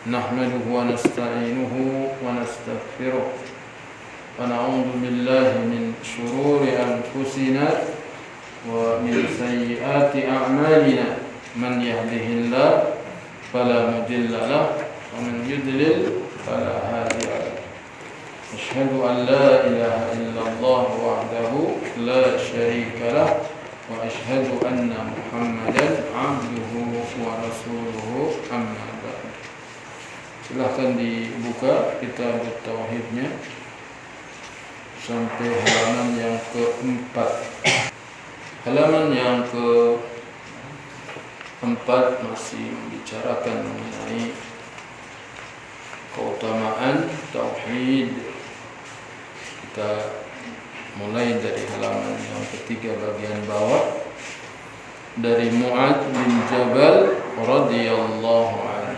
نحمده ونستعينه ونستغفره ونعوذ بالله من شرور أنفسنا ومن سيئات أعمالنا من يهده الله فلا مضل له ومن يضلل فلا هادي له أشهد أن لا إله إلا الله وحده لا شريك له وأشهد أن محمدا عبده ورسوله أما بعد. Silahkan dibuka kitab tauhidnya sampai halaman yang keempat. Halaman yang keempat masih membicarakan mengenai keutamaan tauhid. Kita mulai dari halaman yang ketiga bagian bawah, dari Mu'adz bin Jabal radhiyallahu anhu.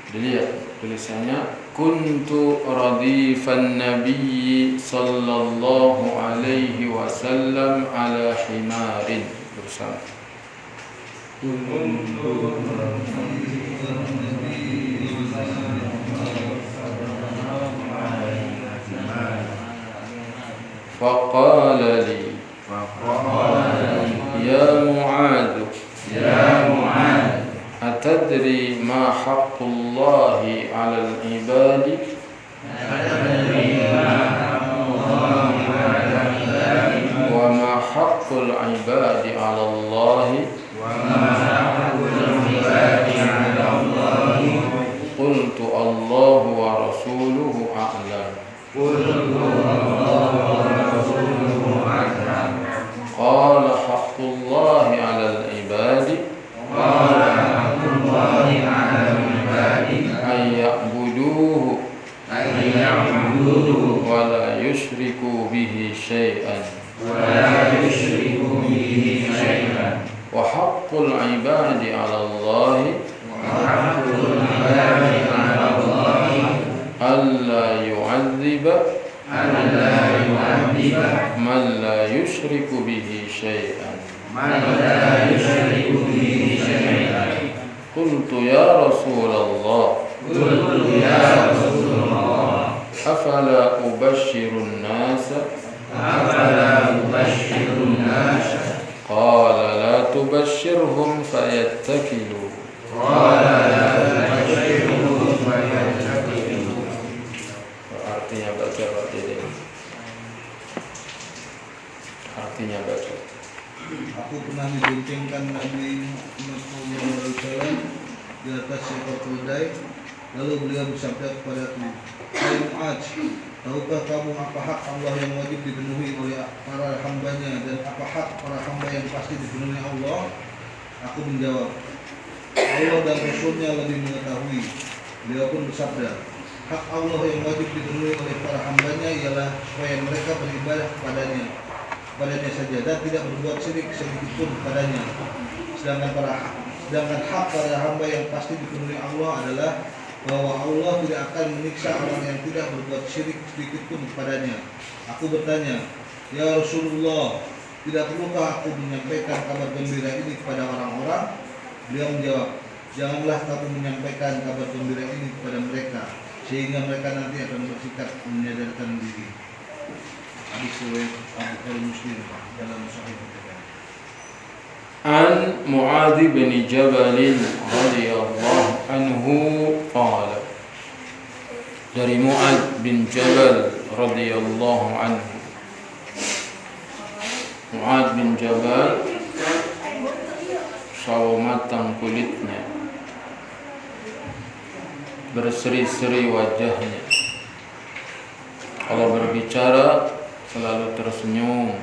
Dilihat tulisannya, kuntu radifan nabiyyi sallallahu alaihi wasallam ala himarin, bersama. Faqala li ya Mu'adz atadri ma haqqullahi 'alal ibadi wa ma haqqul ibadi 'ala Allahi qultu Allahu wa rasuluhu a'lam. Qala haqqullahi 'alal ibadi ayya'buduhu wa la yushriku bihi syai'an wa haqqul ibadi 'ala Allahi alla yu'adziba man la yushriku bihi syai'an. Qultu ya Rasulullah afala ubashshirun nasa qala la tubashshirhum fayattakilu. Artinya baca Aku pernah diboncengkan Nabi Muhammad SAW di atas seekor keledai. Lalu beliau bersabda kepadaku, hai Mu'adz, tahukah kamu apa hak Allah yang wajib dipenuhi oleh para hambanya dan apa hak para hamba yang pasti dipenuhi Allah? Aku menjawab, Allah dan Rasulnya lebih mengetahui. Beliau pun bersabda, hak Allah yang wajib dipenuhi oleh para hambanya ialah supaya mereka beribadah kepadanya saja dan tidak berbuat syirik sedikit pun padanya. Sedangkan hak para hamba yang pasti dipenuhi Allah adalah bahwa Allah tidak akan menyiksa orang yang tidak berbuat syirik sedikit pun padanya. Aku bertanya, ya Rasulullah, tidak perlukah aku menyampaikan kabar gembira ini kepada orang-orang? Beliau menjawab, janganlah kamu menyampaikan kabar gembira ini kepada mereka, sehingga mereka nanti akan bersikap menyadarkan diri. Hadis riwayat Bukhari Muslim dalam Sahih Bukhari. An Mu'adz bin Jabal radhiyallahu anhu qala, dari Mu'adz bin Jabal radhiyallahu anhu. Mu'adz bin Jabal sawo matang kulitnya, berseri-seri wajahnya, kalau berbicara selalu tersenyum,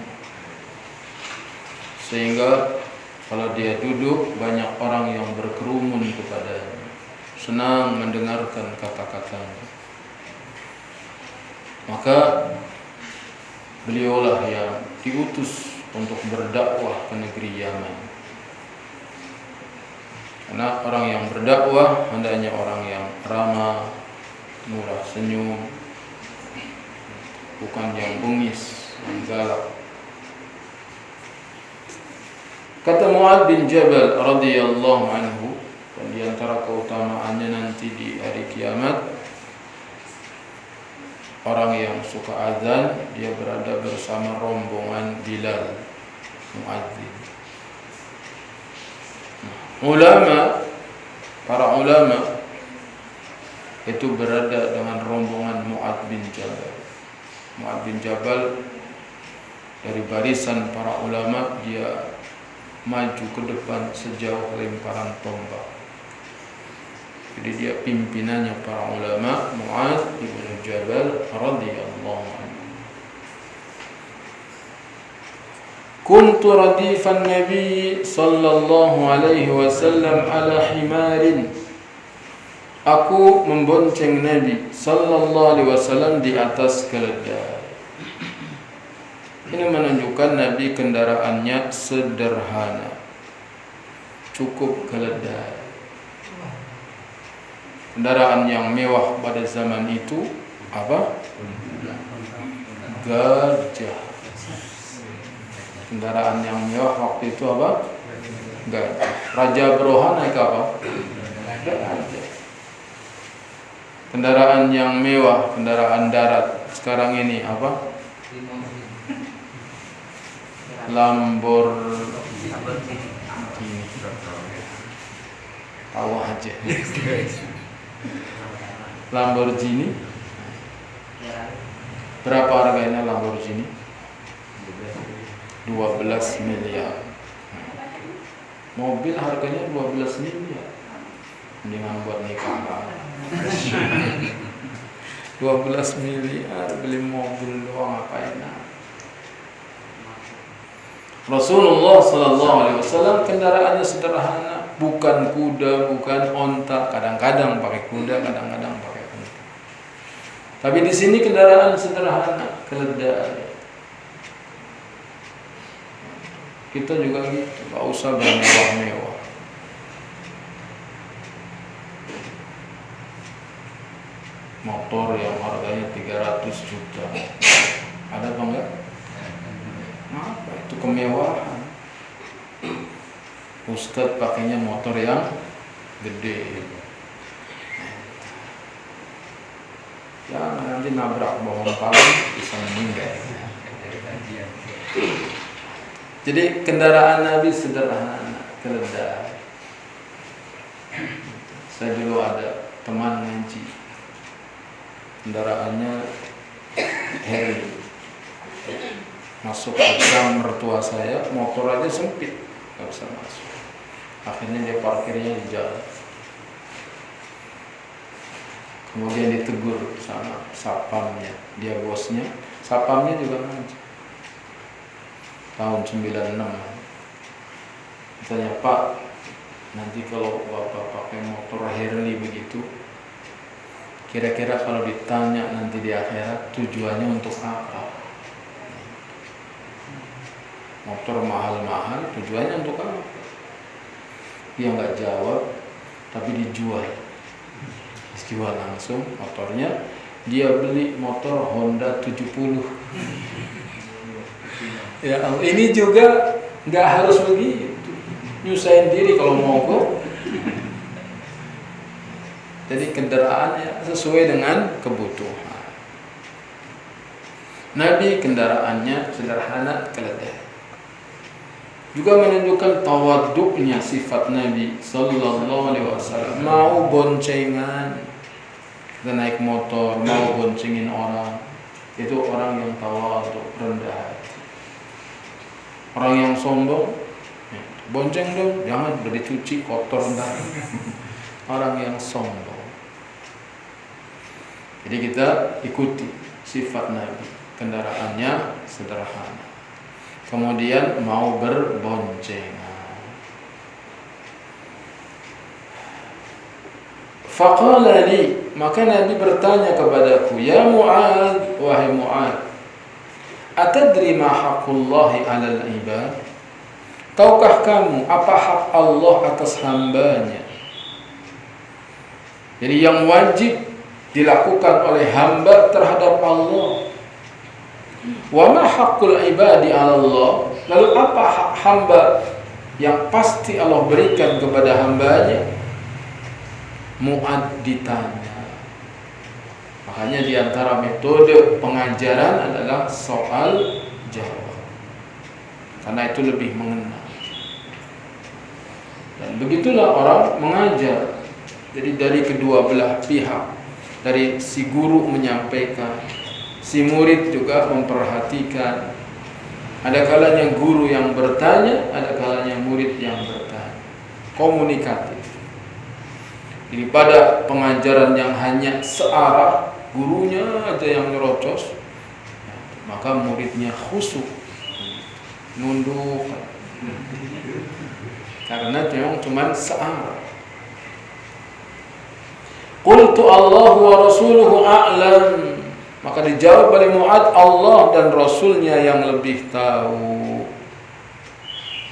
sehingga kalau dia duduk banyak orang yang berkerumun kepadanya, senang mendengarkan kata-katanya. Maka beliaulah yang diutus untuk berdakwah ke negeri Yaman. Karena orang yang berdakwah hendaknya orang yang ramah, murah senyum, bukan yang bengis, yang galak. Kata Mu'adz bin Jabal radhiyallahu anhu, dan di antara keutamaannya nanti di hari kiamat, orang yang suka azan dia berada bersama rombongan Bilal muadzin. Para ulama itu berada dengan rombongan Mu'adz bin Jabal. Mu'adz bin Jabal dari barisan para ulama, dia maju ke depan sejauh lemparan tombak. Jadi dia pimpinannya para ulama, Mu'adz bin Jabal radhiyallahu anhu. Kuntu radifan Nabi sallallahu alaihi wasallam ala himarin. Aku membonceng Nabi sallallahu alaihi wasallam di atas keledai. Ini menunjukkan Nabi kendaraannya sederhana, cukup keledai. Kendaraan yang mewah pada zaman itu apa? Gajah. Kendaraan yang mewah waktu itu apa? Gajah. Raja Beroha naik apa? Gajah. Kendaraan yang mewah, kendaraan darat sekarang ini apa? Lamborghini. Tahu aja. Lamborghini. Berapa harganya Lamborghini? 12 miliar. Mobil harganya 12 miliar. Mendingan buat nikah. 12 miliar beli mobil doang ngapain? Rasulullah sallallahu alaihi wasallam kendaraannya sederhana, bukan kuda, bukan onta, kadang-kadang pakai kuda, kadang-kadang pakai onta. Tapi di sini kendaraan sederhana, keledai. Kita juga gitu, enggak usah bermewah-mewah. Motor yang harganya 300 juta. Ada apa enggak? Apa itu kemewahan? Ustadz pakainya motor yang gede. Ya nanti nabrak pohon paling bisa meninggal. Jadi kendaraan Nabi sederhana, keledai. Saya dulu ada teman ngaji, kendaraannya Harley. Masuk ke gang mertua saya, motor aja sempit, nggak bisa masuk. Akhirnya dia parkirnya di jalan. Kemudian ditegur sama sapamnya, dia bosnya. Sapamnya juga ngaji. Tahun 96. Tanya, Pak, nanti kalau Bapak pakai motor Harley begitu, kira-kira kalau ditanya nanti di akhirat tujuannya untuk apa? Motor mahal-mahal tujuannya untuk apa? Dia nggak jawab, tapi dijual. Dijual langsung motornya. Dia beli motor Honda 70. Ya, ini juga nggak harus begitu. Nyusahin diri kalau mogok. Jadi kendaraannya sesuai dengan kebutuhan. Nabi kendaraannya sederhana, keledai. Juga menunjukkan tawaduknya sifat Nabi sallallahu alaihi wasallam. Mau boncengan, kita naik motor, mau boncengin orang, itu orang yang tawaduk, rendah hati. Orang yang sombong, bonceng dong, jangan udah dicuci kotor ntar. Orang yang sombong. Jadi kita ikuti sifat Nabi, kendaraannya sederhana. Kemudian mau berboncengan. Faqala li, maka Nabi bertanya kepadaku, ya Mu'adz, wahai Mu'adz, atadri ma haqqullahi 'alal ibad? Tahukah kamu apa hak Allah atas hambanya? Jadi yang wajib dilakukan oleh hamba terhadap Allah. Wa ma haqqul ibadi 'ala Allah? Lalu apa hak hamba yang pasti Allah berikan kepada hambanya, Mu'ad ditanya. Makanya di antara metode pengajaran adalah soal jawab, karena itu lebih mengena. Dan begitulah orang mengajar. Jadi dari kedua belah pihak, dari si guru menyampaikan, si murid juga memperhatikan. Ada kalanya guru yang bertanya, ada kalanya murid yang bertanya. Komunikatif. Jadi pada pengajaran yang hanya searah, gurunya aja yang nyerocos, maka muridnya khusyuk, nunduk, karena memang cuma searah. Qultu Allahu wa rasuluhu a'lam. Maka dijawab oleh Mu'ad, Allah dan Rasulnya yang lebih tahu.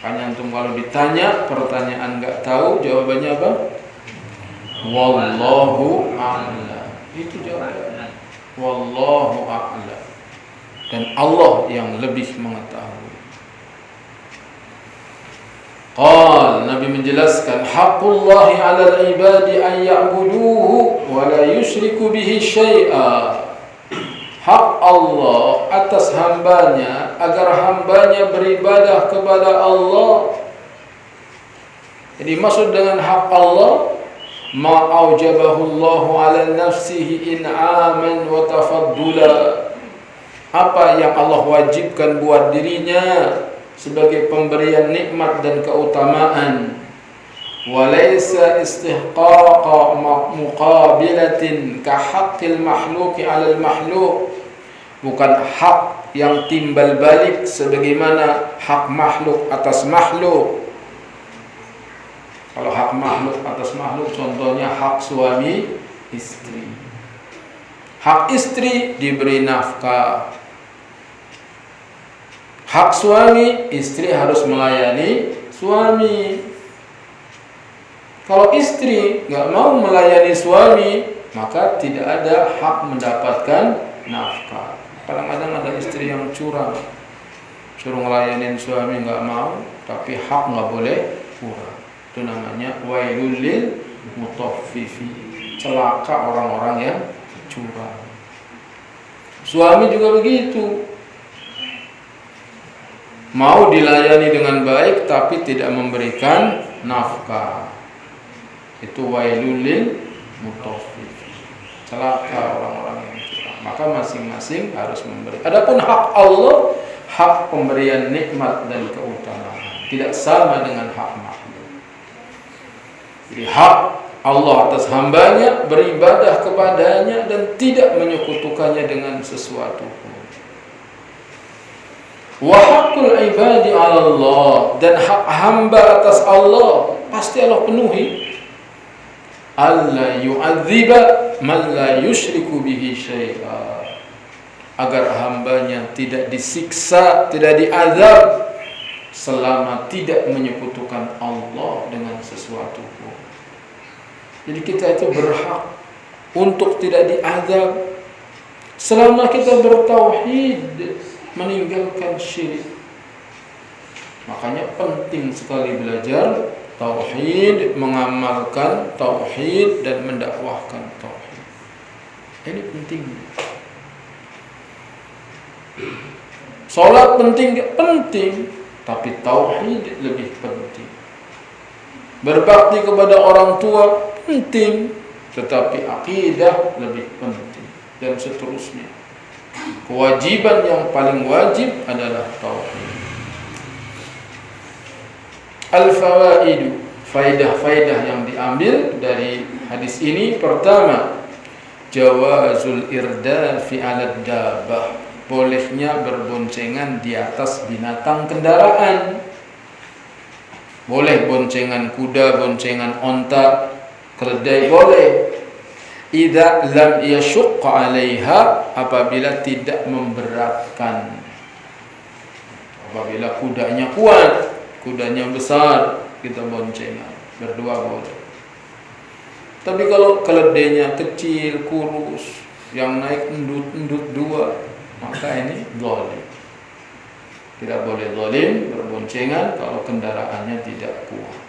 Hanya antum kalau ditanya pertanyaan enggak tahu, jawabannya apa? Wallahu a'lam. Itu jawabannya. Wallahu a'lam. Dan Allah yang lebih mengetahui. Qal, Nabi menjelaskan, haqqullahi 'alal ibadi an ya'buduhu wa la yusyriku bihi syai'a. Hak Allah atas hambanya agar hambanya beribadah kepada Allah. Jadi maksud dengan hak Allah, ma aujabahu Allah 'ala nafsihi in'aman wa tafaddula. Apa yang Allah wajibkan buat dirinya sebagai pemberian nikmat dan keutamaan. Walaysa istihqaqa muqabilatin ka haqqil mahluki 'alal mahluk. Bukan hak yang timbal balik sebagaimana hak makhluk atas makhluk. Kalau hak makhluk atas makhluk contohnya hak suami istri. Hak istri diberi nafkah. Hak suami, istri harus melayani suami. Kalau istri nggak mau melayani suami, maka tidak ada hak mendapatkan nafkah. Kadang-kadang ada istri yang curang, suruh ngelayanin suami nggak mau, tapi hak nggak boleh kurang. Itu namanya wailul lil mutaffifi. Celaka orang-orang yang curang. Suami juga begitu. Mau dilayani dengan baik tapi tidak memberikan nafkah. Itu wailul lil mutaffifi. Celaka orang-orang yang curang. Maka masing-masing harus memberi. Adapun hak Allah, hak pemberian nikmat dan keutamaan, tidak sama dengan hak makhluk. Jadi hak Allah atas hambanya beribadah kepadanya dan tidak menyekutukannya dengan sesuatu pun. Wa haqqul ibadi 'ala Allah, dan hak hamba atas Allah pasti Allah penuhi. Alla yu'adziba man la yusyriku bihi syai'a, agar hambanya tidak disiksa, tidak diazab selama tidak menyekutukan Allah dengan sesuatu pun. Jadi kita itu berhak untuk tidak diazab selama kita bertauhid, meninggalkan syirik. Makanya penting sekali belajar tauhid, mengamalkan tauhid dan mendakwahkan tauhid. Ini penting. Salat penting, tapi tauhid lebih penting. Berbakti kepada orang tua penting, tetapi akidah lebih penting, dan seterusnya. Kewajiban yang paling wajib adalah tauhid. Al-fawaidu, faidah-faidah yang diambil dari hadis ini. Pertama, jawazul irdafi 'alad dabbah, bolehnya berboncengan di atas binatang kendaraan. Boleh boncengan kuda, boncengan onta, keledai boleh. Idza lam yashqa 'alaiha, apabila tidak memberatkan. Apabila kudanya kuat, kudanya besar, kita boncengan berdua boleh. Tapi kalau keledainya kecil, kurus, yang naik endut-endut dua, maka ini boleh. Tidak boleh zalim berboncengan kalau kendaraannya tidak kuat.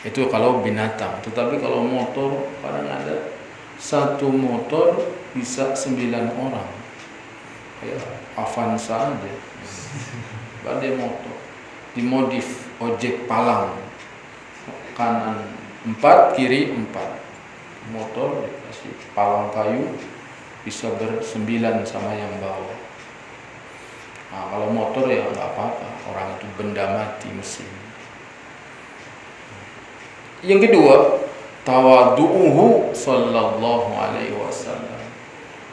Itu kalau binatang. Tetapi kalau motor, kadang ada satu motor bisa 9 orang. Ya, Avanza aja. Badai motor. Dimodif ojek palang. Kanan 4, kiri 4. Motor dikasih palang kayu bisa ber-9 sama yang bawah. Nah, kalau motor ya nggak apa-apa, orang itu benda mati mesin. Yang kedua, tawadu'uhu sallallahu alaihi wasallam.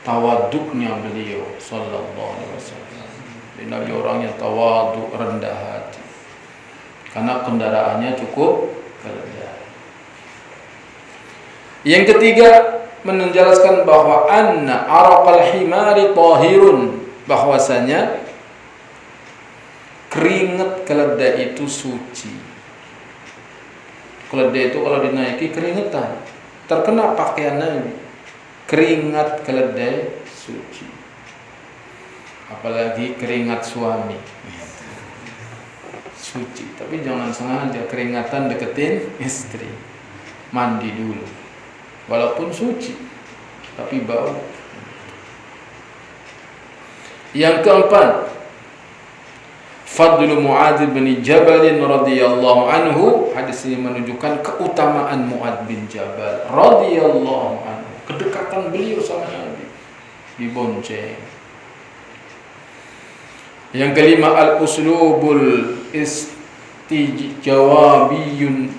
Tawaduknya beliau sallallahu alaihi wasallam. Nabi orangnya tawadu, rendah hati. Karena kendaraannya cukup rendah. Yang ketiga, menjelaskan bahwa anna araqal himari tahirun, bahwasanya keringat keledai itu suci. Keledai itu kalau dinaiki keringetan, terkena pakaian Nabi. Keringat keledai suci. Apalagi keringat suami. Suci, tapi jangan sengaja keringatan deketin istri. Mandi dulu. Walaupun suci, tapi bau. Yang keempat, Fadlu Mu'adz bin Jabal radhiyallahu anhu. Hadis ini menunjukkan keutamaan Mu'adz bin Jabal radhiyallahu anhu. Kedekatan beliau sama Nabi, dibonceng. Yang kelima, al-uslubul istijawabiyun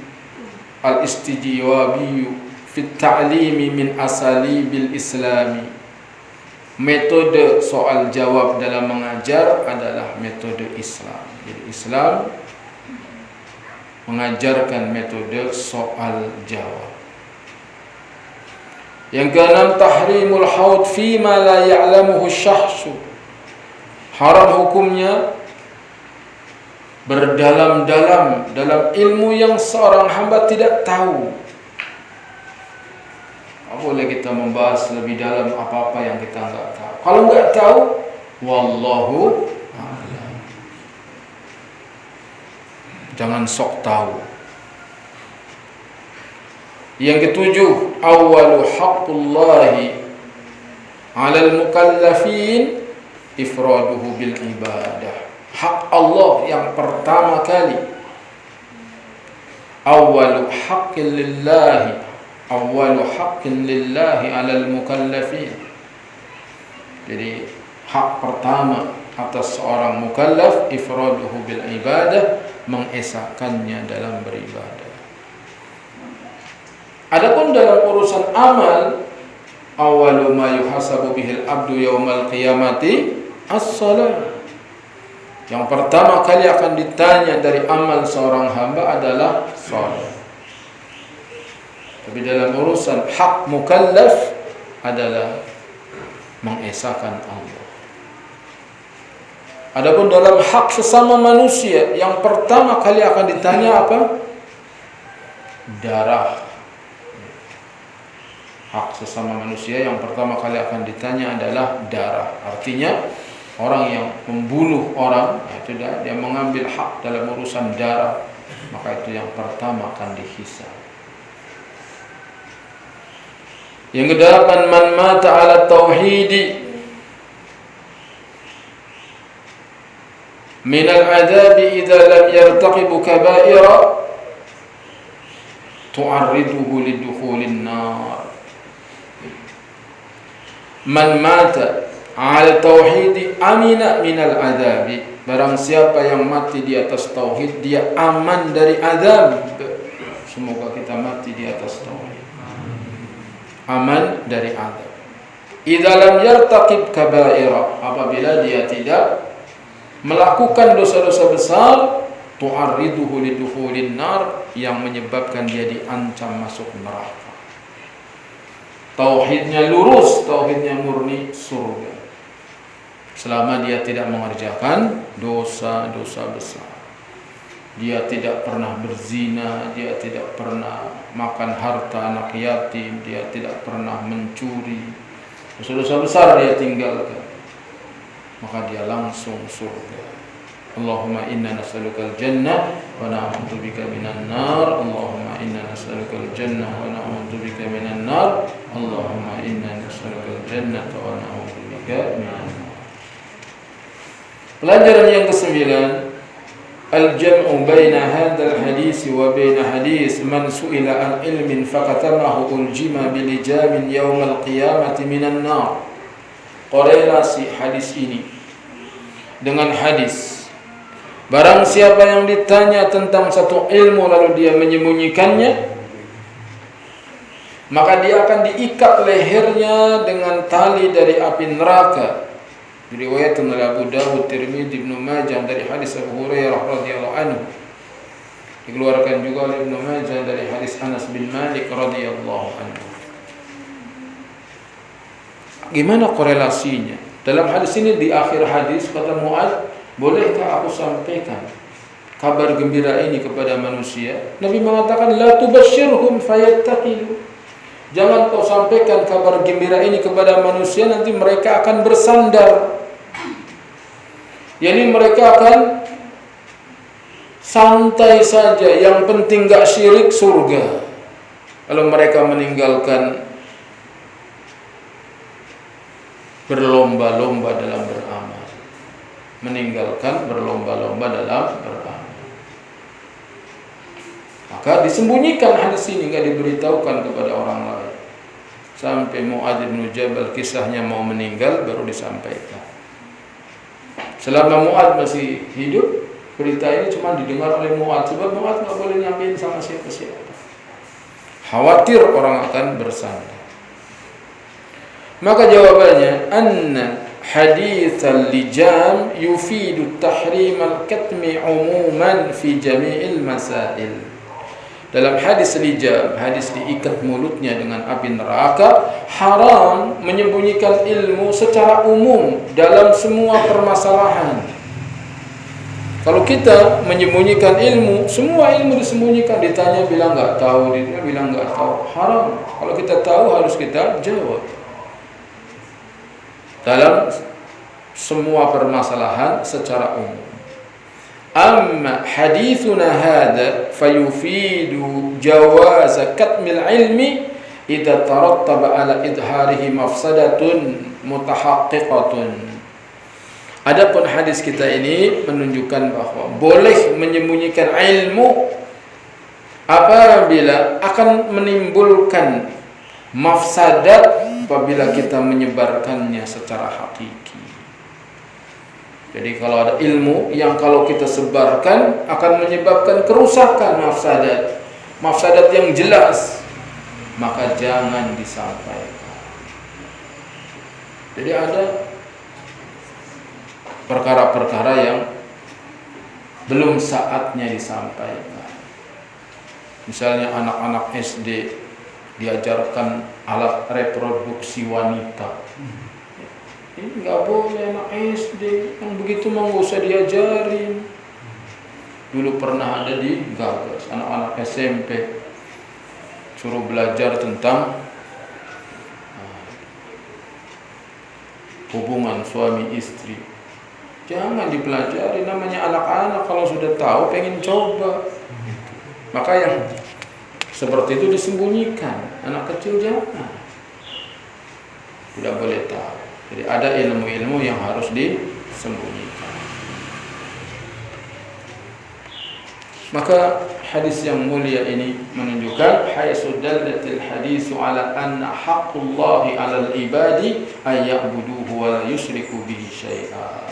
al-istijawabiyyu fit ta'limi min asalibil islami. Metode soal jawab dalam mengajar adalah metode Islam. Jadi Islam mengajarkan metode soal jawab. Yang keenam, tahrimul haud fima la ya'lamuhu syahsu. Haram hukumnya berdalam-dalam dalam ilmu yang seorang hamba tidak tahu. Boleh kita membahas lebih dalam apa-apa yang kita enggak tahu. Kalau enggak tahu, wallahu a'lam. Jangan sok tahu. Yang ketujuh, awwalu haqqullahi 'alal mukallafin ifraduhu bil ibadah. Hak Allah yang pertama kali. Awwalu haqqin lillahi awwalu haqqin lillahi 'alal mukallafin. Jadi hak pertama atas seorang mukallaf ifraduhu bil ibadah, mengesahkannya dalam beribadah. Adapun dalam urusan amal, awwalu ma yuhasabu bihil abdu yaumal qiyamati as-shalah. Yang pertama kali akan ditanya dari amal seorang hamba adalah salat. Tapi dalam urusan hak mukallaf adalah mengesahkan Allah. Adapun dalam hak sesama manusia, yang pertama kali akan ditanya apa? Darah. Hak sesama manusia yang pertama kali akan ditanya adalah darah. Artinya orang yang membunuh orang, itu dia mengambil hak dalam urusan darah, maka itu yang pertama akan dihisab. Yang kedelapan, man mata ala tauhidi minal adabi idza lam yartaqibu kaba'ira tu'arriduhu lidukhulin nar. Man mata ala tauhidi amina minal adabi. Barang siapa yang mati di atas tauhid, dia aman dari azab. Semoga kita mati di atas tauhid, aman dari azab. Idza lam yartaqib kaba'ira, apabila dia tidak melakukan dosa-dosa besar, tu'arriduhu lidukhulin nar, yang menyebabkan dia diancam masuk neraka. Tauhidnya lurus, tauhidnya murni, surga, selama dia tidak mengerjakan dosa-dosa besar. Dia tidak pernah berzina, dia tidak pernah makan harta anak yatim, dia tidak pernah mencuri. Dosa-dosa besar dia tinggalkan. maka dia langsung surga. Allahumma inna nas'alukal jannah wa na'udzubika minan nar. Allahumma inna nas'alukal jannah wa na'udzubika minan nar. Allahumma inna nas'alukal jannah wa na'udzubika minan nar. Pelajaran yang ke-9, al-jam'u baina hadzal hadis wa baina hadis man su'ila an ilmin faqatamahu uljima bilijamin yaumal qiyamati minan nar. Korelasi hadis ini dengan hadis, barang siapa yang ditanya tentang satu ilmu lalu dia menyembunyikannya, maka dia akan diikat lehernya dengan tali dari api neraka. Diriwayatkan oleh Abu Dawud, Tirmidzi, Ibnu Majah dari hadis Abu Hurairah radhiyallahu anhu. Dikeluarkan juga oleh Ibnu Majah dari hadis Anas bin Malik radhiyallahu anhu. Gimana korelasinya? Dalam hadis ini, di akhir hadis kata Mu'adz, bolehkah aku sampaikan kabar gembira ini kepada manusia? Nabi mengatakan, la tubasyirhum fayattaqilu. Jangan kau sampaikan kabar gembira ini kepada manusia, nanti mereka akan bersandar. Yani mereka akan santai saja, yang penting gak syirik, surga. Kalau mereka meninggalkan berlomba-lomba dalam beramal, meninggalkan berlomba-lomba dalam beramal, maka disembunyikan hadis ini, enggak diberitahukan kepada orang lain. Sampai Mu'adz bin Jabal kisahnya mau meninggal baru disampaikan. Selama Mu'adz masih hidup, berita ini cuma didengar oleh Mu'adz, sebab Mu'adz enggak boleh nyampein sama siapa-siapa, khawatir orang akan bersandar. Maka jawabannya, anna hadits al-lijam yufidu tahrim al-katmi umuman fi jami'il masail. Dalam hadis lijam, hadis diikat mulutnya dengan api neraka, haram menyembunyikan ilmu secara umum dalam semua permasalahan. Kalau kita menyembunyikan ilmu, semua ilmu disembunyikan, ditanya bilang enggak tahu, ditanya bilang enggak tahu, haram. Kalau kita tahu harus kita jawab. Dalam semua permasalahan secara umum. Amma hadithuna hadha fayufidu jawaz katmil ilmi idza tarattaba ala idharihi mafsadatun mutahaqqiqatun. Adapun hadis kita ini menunjukkan bahwa boleh menyembunyikan ilmu apabila akan menimbulkan mafsadat apabila kita menyebarkannya secara hakiki. Jadi kalau ada ilmu yang kalau kita sebarkan akan menyebabkan kerusakan, mafsadat yang jelas, maka jangan disampaikan. Jadi ada perkara-perkara yang belum saatnya disampaikan. Misalnya anak-anak SD diajarkan alat reproduksi wanita. Ini nggak boleh anak SD, yang begitu mah nggak usah diajarin. Dulu pernah ada di Gagas, anak-anak SMP suruh belajar tentang hubungan suami istri. Jangan dipelajari, namanya anak-anak, kalau sudah tahu pengen coba. Maka yang seperti itu disembunyikan. Anak kecil jangan, tidak boleh tahu. Jadi ada ilmu-ilmu yang harus disembunyikan. Maka hadis yang mulia ini menunjukkan haitsu dallatil hadisu ala anna haqqullahi 'alal ibadi ay ya'buduhu wa la yusyriku bihi syai'a.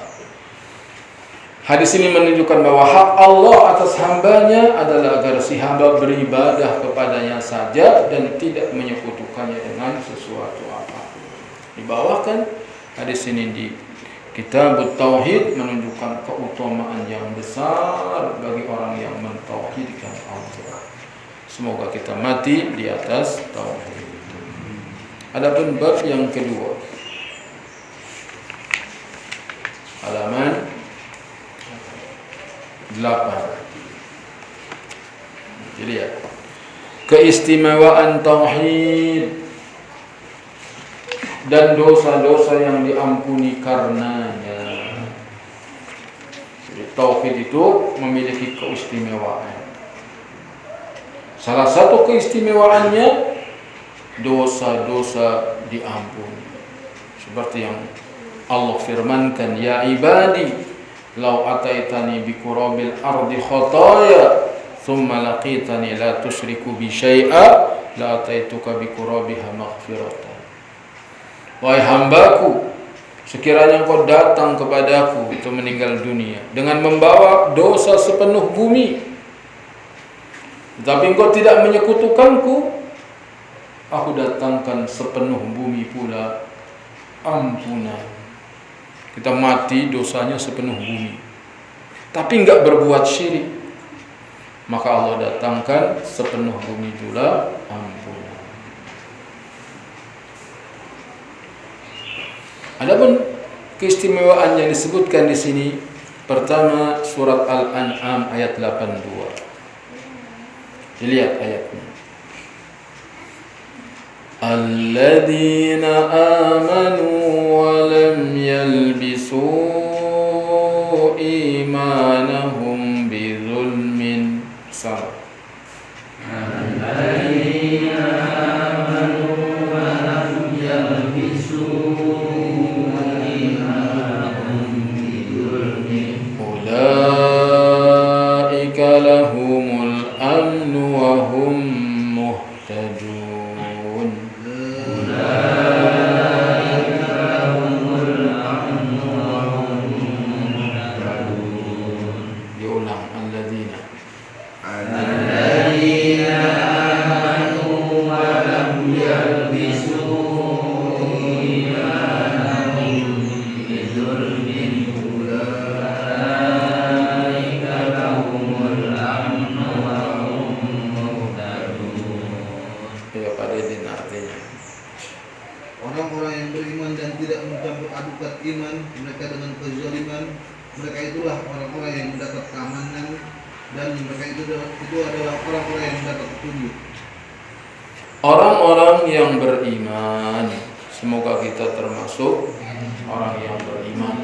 Hadis ini menunjukkan bahwa hak Allah atas hambanya adalah agar si hamba beribadah kepadanya saja dan tidak menyekutukannya dengan sesuatu apapun. Dibawakan hadis ini di Kitab Tauhid menunjukkan keutamaan yang besar bagi orang yang mentauhidkan Allah. Semoga kita mati di atas tauhid. Adapun bab yang kedua, halaman 8. Jadi ya, keistimewaan tauhid dan dosa-dosa yang diampuni karenanya. tauhid itu memiliki keistimewaan. Salah satu keistimewaannya dosa-dosa diampuni. Seperti yang Allah firmankan, ya ibadi law ataitani bi qurabil ardi khataya thumma laqitani la tusyriku bi syai'a la ataituka bi qurabiha maghfiratan. Wahai hambaku, sekiranya engkau datang kepadaku itu meninggal dunia dengan membawa dosa sepenuh bumi, tapi engkau tidak menyekutukanku, aku datangkan sepenuh bumi pula ampunan. Kita mati dosanya sepenuh bumi, tapi enggak berbuat syirik, maka Allah datangkan sepenuh bumi pula ampunan. Adapun keistimewaan yang disebutkan di sini, pertama surat Al-An'am ayat 82. Dilihat ayatnya. Alladzina amanu wa lam yalbisu imanahum bizulmin. Sama. Alladzina amanu wa lam yalbisu imanahum bizulmin. Ulaika lahumul amnu wa hum muhtadun. Orang-orang yang beriman dan tidak mencampur adukan iman mereka dengan kezaliman, mereka itulah orang-orang yang mendapat keamanan, dan mereka itu adalah orang-orang yang mendapat petunjuk. Orang-orang yang beriman, semoga kita termasuk orang yang beriman,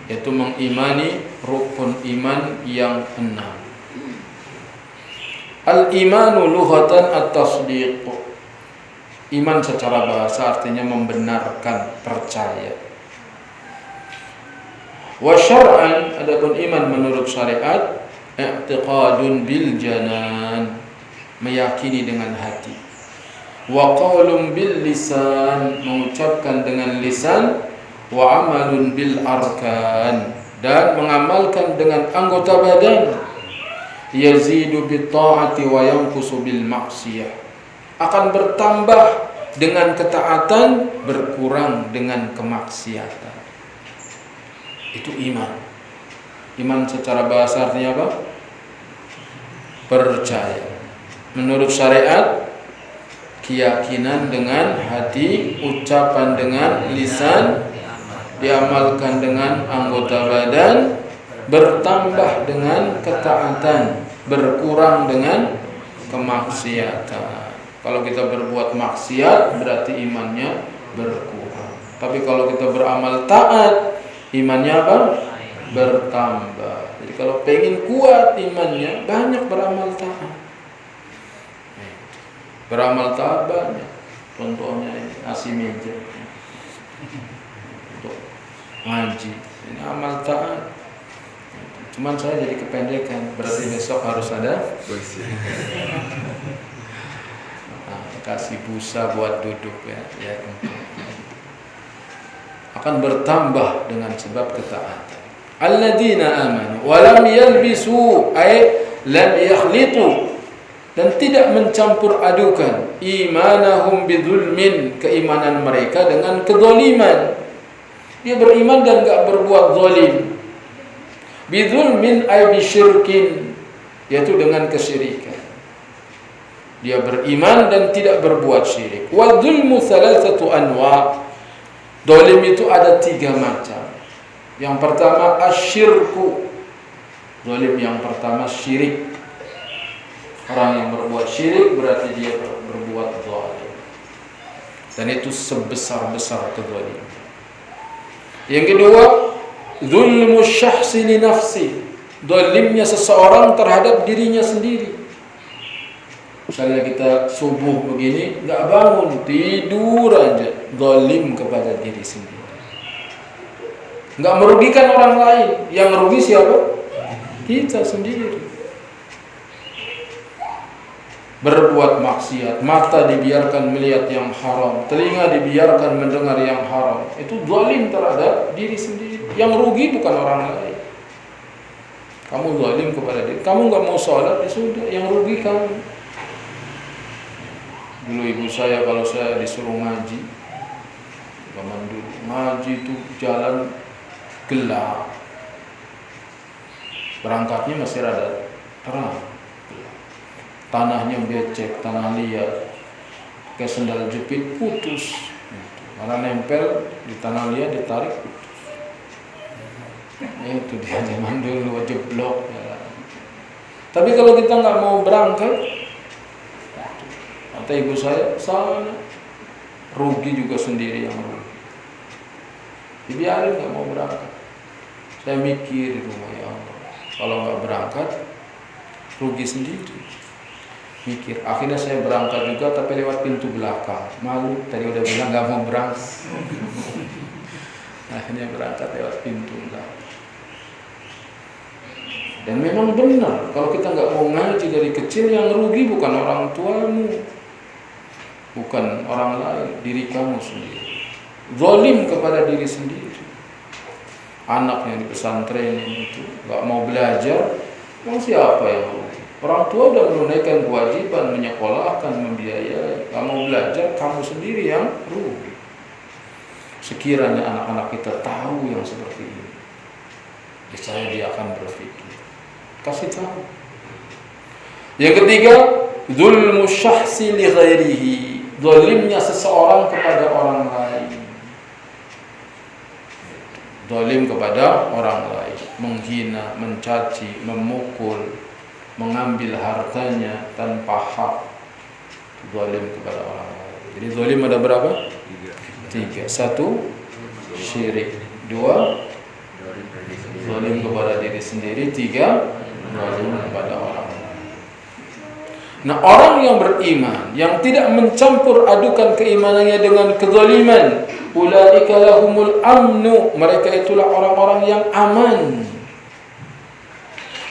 yaitu mengimani rukun iman yang 6. Al-imanu lughatan at-tasdiq. Iman secara bahasa artinya membenarkan, percaya. Wa syar'an, adapun iman menurut syariat, i'tiqadun bil janan, meyakini dengan hati. Wa qaulun bil lisan, mengucapkan dengan lisan. Wa amalun bil arkan, dan mengamalkan dengan anggota badan. Yazidu bit ta'ati wa yanqusu bil ma'siyah, akan bertambah dengan ketaatan, berkurang dengan kemaksiatan. Itu iman. Iman secara bahasa artinya apa? Percaya. Menurut syariat, keyakinan dengan hati, ucapan dengan lisan, diamalkan dengan anggota badan, bertambah dengan ketaatan, berkurang dengan kemaksiatan. Kalau kita berbuat maksiat berarti imannya berkurang. Tapi kalau kita beramal taat, imannya apa? Bertambah. Jadi kalau pengen kuat imannya, banyak beramal taat. Beramal taat banyak. Contohnya ini nasi meja untuk ngaji. Ini amal taat. Cuman saya jadi kependekan. Berarti besok harus ada kasih busa buat duduk ya. Akan bertambah dengan sebab ketaatan. Alladzina amanu wa lam yalbisu, ay lam yakhlitu, dan tidak mencampur adukan imanahum bidzulmin, keimanan mereka dengan kezaliman. Dia beriman dan enggak berbuat zalim. Bidzulmin ay bisyirkin, yaitu dengan kesyirikan. Dia beriman dan tidak berbuat syirik. Wa dzulmu thalathatu anwa'. Zalim itu ada 3 macam. Yang pertama asyirku. Zalim yang pertama syirik. Orang yang berbuat syirik berarti dia berbuat zalim. Dan itu sebesar-besar kezaliman. Yang kedua, zulmu syahsi li nafsi. zalimnya seseorang terhadap dirinya sendiri. Misalnya kita subuh begini, nggak bangun, tidur aja, zalim kepada diri sendiri. Nggak merugikan orang lain, yang rugi siapa? Kita sendiri. Berbuat maksiat, mata dibiarkan melihat yang haram, telinga dibiarkan mendengar yang haram, itu zalim terhadap diri sendiri. Yang rugi bukan orang lain. Kamu zalim kepada diri, kamu nggak mau sholat, ya sudah, yang rugi kamu. Dulu ibu saya kalau saya disuruh ngaji, zaman dulu ngaji itu jalan gelap, berangkatnya masih rada terang, tanahnya becek, tanah liat, kayak sendal jepit putus, malah nempel di tanah liat, ditarik putus. Itu dia zaman dulu jeblok ya. Tapi kalau kita nggak mau berangkat, kata ibu saya, sana rugi juga sendiri yang rugi. Dibiarin nggak mau berangkat. Saya mikir di rumah, ya Allah, kalau nggak berangkat rugi sendiri. Mikir, akhirnya saya berangkat juga tapi lewat pintu belakang. Malu, tadi udah bilang nggak mau berangkat. Akhirnya berangkat lewat pintu belakang. Dan memang benar, kalau kita nggak mau ngaji dari kecil, yang rugi bukan orang tuamu, bukan orang lain, diri kamu sendiri. Zalim kepada diri sendiri. Anak yang di pesantren itu nggak mau belajar, emang siapa yang rugi? Orang tua udah menunaikan kewajiban menyekolahkan, membiayai. Nggak mau belajar, kamu sendiri yang rugi. Sekiranya anak-anak kita tahu yang seperti ini, saya dia akan berpikir. Kasih tahu. Yang ketiga, dzulmu syahsi li ghairihi, zalimnya seseorang kepada orang lain. Zalim kepada orang lain, menghina, mencaci, memukul, mengambil hartanya tanpa hak, zalim kepada orang lain. Jadi zalim ada berapa? Tiga. Satu, syirik. Dua, zalim kepada diri sendiri. Tiga, zalim kepada orang lain. Nah, orang yang beriman, yang tidak mencampur adukan keimanannya dengan kezaliman, ulaika lahumul amnu, mereka itulah orang-orang yang aman.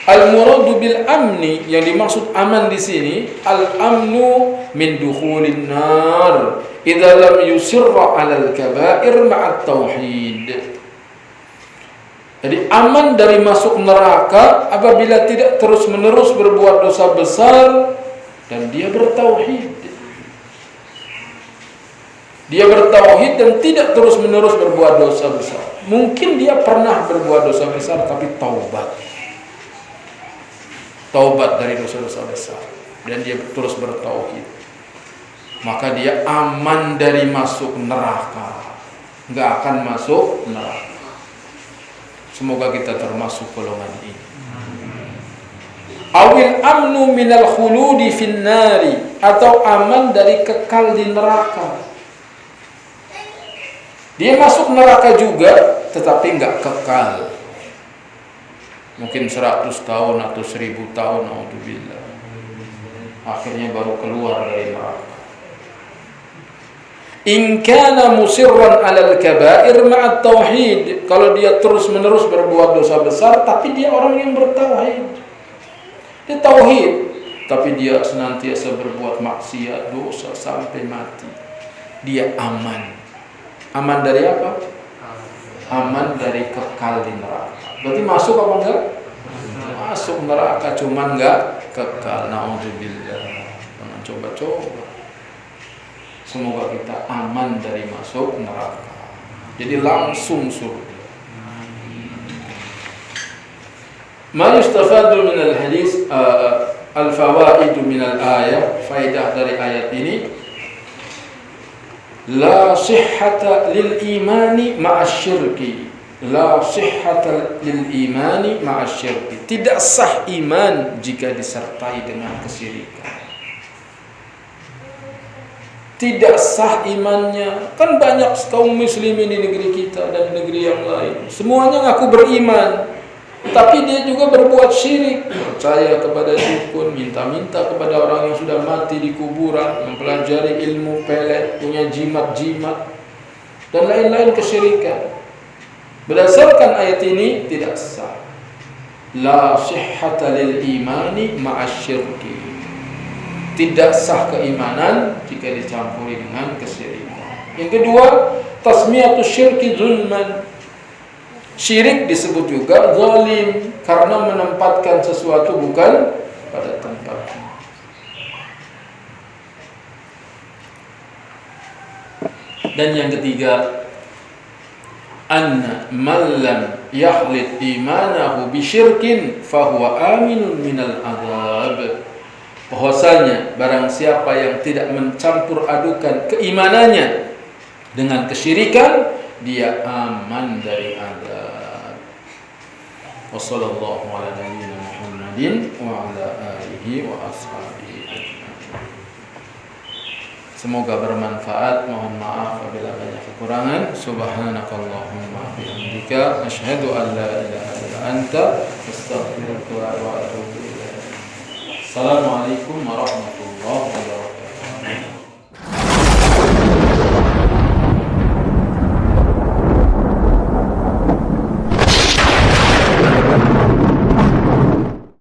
Al-muradu bil amni, yang dimaksud aman di sini, al-amnu min dukhulin nar idza lam yusirra 'alal kaba'ir ma'at tauhid. Jadi aman dari masuk neraka apabila tidak terus-menerus berbuat dosa besar dan dia bertauhid. Dia bertauhid dan tidak terus-menerus berbuat dosa besar. Mungkin dia pernah berbuat dosa besar tapi taubat. Taubat dari dosa-dosa besar dan dia terus bertauhid. Maka dia aman dari masuk neraka. Enggak akan masuk neraka. Semoga kita termasuk golongan ini. Awil amnu minal khuludi finnari, atau aman dari kekal di neraka. Dia masuk neraka juga tetapi enggak kekal. Mungkin 100 tahun atau 1000 tahun, naudzubillah. Akhirnya baru keluar dari neraka. In kana musirran 'alal kaba'ir ma'at tauhid, kalau dia terus-menerus berbuat dosa besar tapi dia orang yang bertauhid. Dia tauhid tapi dia senantiasa berbuat maksiat, dosa sampai mati. Dia aman. Aman dari apa? Aman dari kekal di neraka. Berarti masuk apa enggak? Masuk neraka, cuman enggak kekal. Naudzubillah. Jangan coba-coba. Semoga kita aman dari masuk neraka. Jadi langsung surga. Ma yustafadu min al-hadis, al-fawaid min al-ayah, faedah dari ayat ini, la sihhata lil imani ma'asyirki. La sihhata lil imani ma'asyirki. Tidak sah iman jika disertai dengan kesyirikan. Tidak sah imannya. Kan banyak kaum muslimin di negeri kita dan negeri yang lain, semuanya ngaku beriman, Tetapi dia juga berbuat syirik, percaya kepada dukun, minta-minta kepada orang yang sudah mati di kuburan, mempelajari ilmu pelet, punya jimat-jimat, dan lain-lain kesyirikan. Berdasarkan ayat ini tidak sah. La sihhata lil imani ma'asyirki. Tidak sah keimanan jika dicampuri dengan kesyirikan. Yang kedua, tasmiyatus syirki zulman. Syirik disebut juga zalim karena menempatkan sesuatu bukan pada tempatnya. Dan yang ketiga, anna man lam yakhlit imanahu bisyirkin fahuwa aminun minal azab. Bahwasanya barang siapa yang tidak mencampur adukan keimanannya dengan kesyirikan, dia aman dari azab. Wassallallahu ala nabiyyina Muhammadin wa ala alihi wa ashabihi ajma'in. Semoga bermanfaat. Mohon maaf apabila banyak kekurangan. Subhanakallahumma bihamdika asyhadu an la ilaha illa anta astaghfiruka wa atubu ilaik. Assalamualaikum warahmatullahi wabarakatuh.